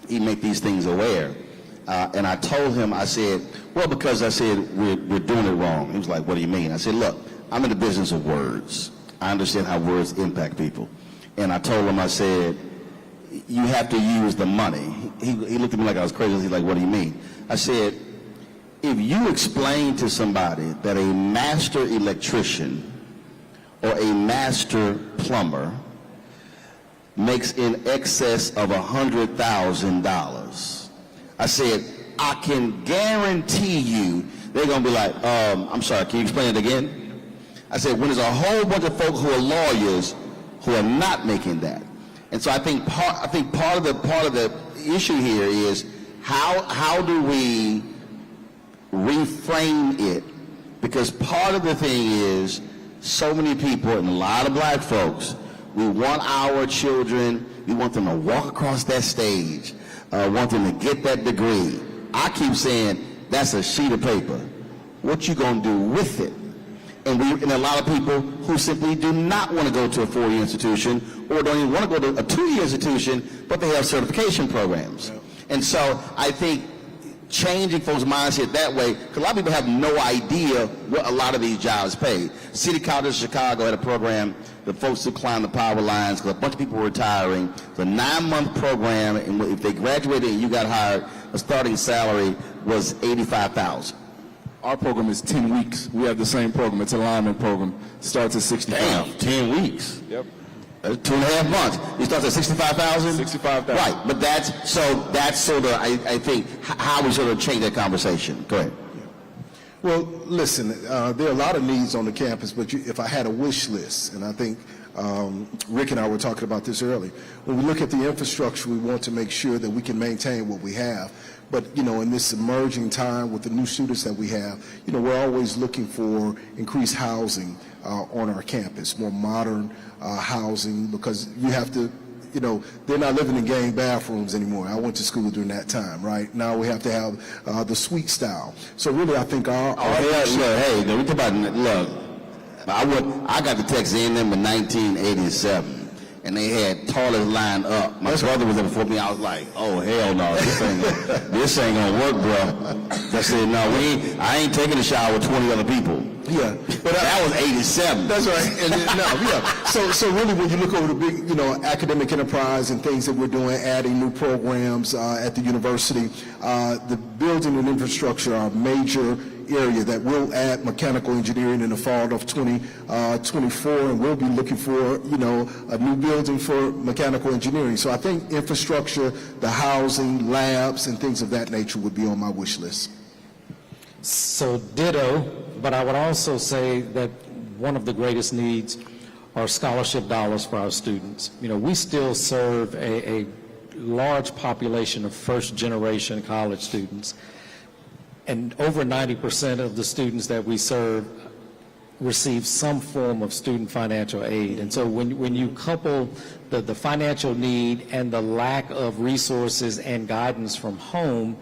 he make these things aware? And I told him, I said, well, because I said, we're doing it wrong. He was like, what do you mean? I said, look, I'm in the business of words. I understand how words impact people. And I told him, I said, you have to use the money. He looked at me like I was crazy. He's like, what do you mean? I said, if you explain to somebody that a master electrician or a master plumber makes in excess of $100,000, I said, I can guarantee you they're going to be like, I'm sorry, can you explain it again? I said, when there's a whole bunch of folks who are lawyers who are not making that. And so I think part of the issue here is how do we reframe it? Because part of the thing is so many people and a lot of black folks, we want our children, we want them to walk across that stage, want them to get that degree. I keep saying that's a sheet of paper. What you gonna do with it? And a lot of people who simply do not want to go to a 4-year institution or don't even want to go to a 2-year institution, but they have certification programs. Yeah. And so I think changing folks' mindset that way, because a lot of people have no idea what a lot of these jobs pay. City College of Chicago had a program, the folks who climb the power lines, because a bunch of people were retiring. It's a 9-month program, and if they graduated and you got hired, the starting salary was $85,000. Our program is 10 weeks. We have the same program. It's a lineman program. Starts at 65. Damn, 10 weeks. Yep. That's 2.5 months. It starts at 65,000? 65,000. Right, but that's sort of, I think, how we sort of change that conversation. Go ahead. Well, listen, there are a lot of needs on the campus, but if I had a wish list, and I think Rick and I were talking about this earlier, when we look at the infrastructure, we want to make sure that we can maintain what we have. But, in this emerging time with the new students that we have, we're always looking for increased housing on our campus, more modern housing, because you have to, they're not living in gang bathrooms anymore. I went to school during that time, right? Now we have to have the suite style. So really, I think hey, we talk about, look, I got the Texas A&M in 1987. And they had toilets lined up. My brother was there before me. I was like, "Oh hell no, this ain't gonna work, bro." I said, "No, I ain't taking a shower with 20 other people." Yeah, but that was '87. That's right. And So really, when you look over the big, academic enterprise and things that we're doing, adding new programs at the university, the building and infrastructure are a major area that will add mechanical engineering in the fall of 2024, and we'll be looking for, a new building for mechanical engineering. So I think infrastructure, the housing, labs, and things of that nature would be on my wish list. So ditto, but I would also say that one of the greatest needs are scholarship dollars for our students. We still serve a large population of first-generation college students. And over 90% of the students that we serve receive some form of student financial aid. And so when you couple the financial need and the lack of resources and guidance from home,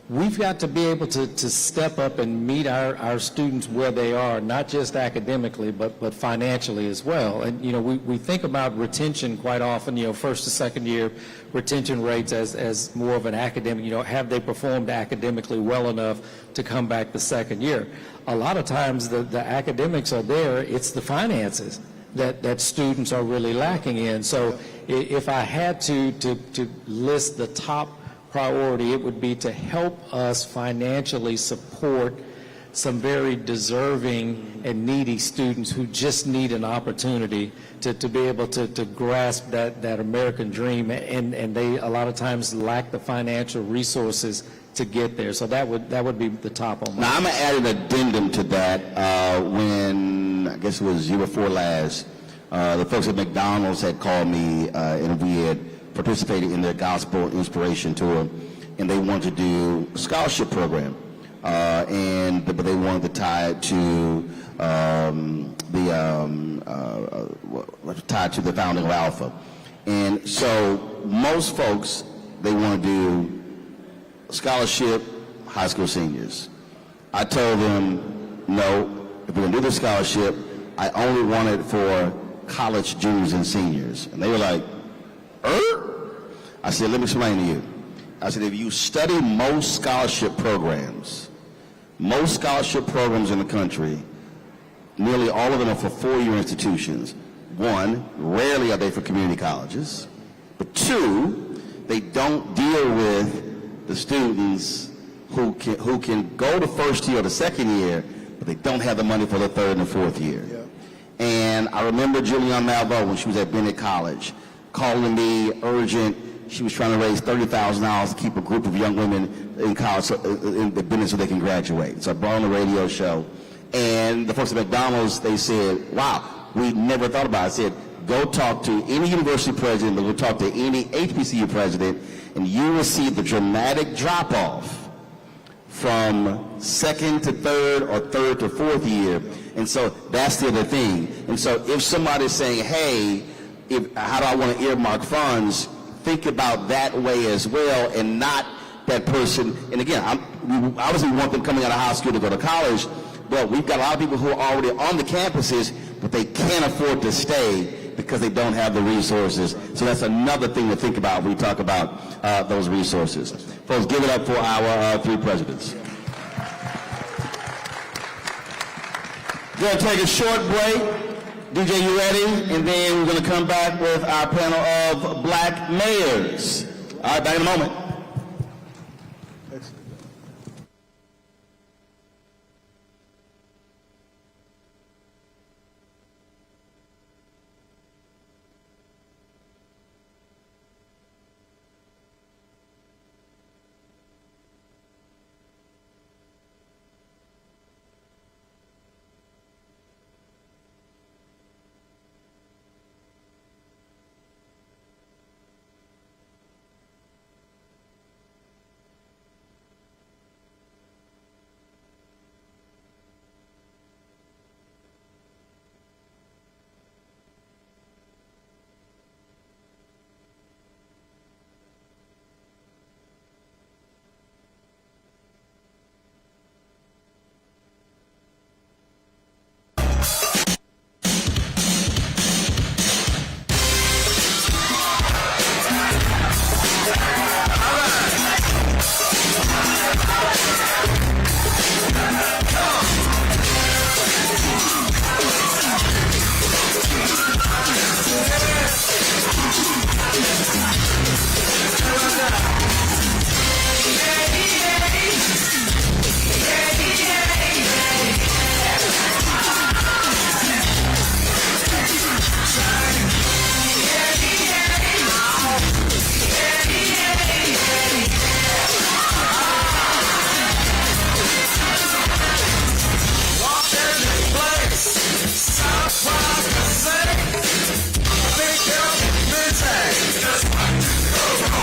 we've got to be able to step up and meet our students where they are, not just academically, but financially as well. And, we think about retention quite often, first to second year retention rates as more of an academic, have they performed academically well enough to come back the second year? A lot of times the academics are there, it's the finances that students are really lacking in. So if I had to list the top priority, it would be to help us financially support some very deserving and needy students who just need an opportunity to be able to grasp that American dream, and they a lot of times lack the financial resources to get there. So that would be the top on my Now I'm gonna add an addendum to that. When I guess it was year before last, the folks at McDonald's had called me and we had participated in their gospel inspiration tour, and they wanted to do a scholarship program, but they wanted to tie it to the founding of Alpha. And so most folks, they want to do scholarship high school seniors. I told them, no, if we're going to do the scholarship, I only want it for college juniors and seniors. And they were like, I said, let me explain to you. I said, if you study most scholarship programs in the country, nearly all of them are for four-year institutions. One, rarely are they for community colleges. But two, they don't deal with the students who can go to first year or the second year, but they don't have the money for the third and the fourth year. Yeah. And I remember Julianne Malveaux, when she was at Bennett College, calling me urgent. She was trying to raise $30,000 to keep a group of young women in college, in the Bennett, so they can graduate. So I brought on the radio show. And the folks at McDonald's, they said, wow, we never thought about it. I said, go talk to any university president, or go talk to any HBCU president, and you will see the dramatic drop-off from second to third or third to fourth year. And so that's the other thing. And so if somebody's saying, hey, how do I want to earmark funds, think about that way as well, and not that person. And again, we obviously want them coming out of high school to go to college, but we've got a lot of people who are already on the campuses, but they can't afford to stay because they don't have the resources. So that's another thing to think about when we talk about those resources. Folks, give it up for our three presidents. We're going to take a short break. DJ, you ready? And then we're going to come back with our panel of black mayors. All right, back in a moment. Excellent.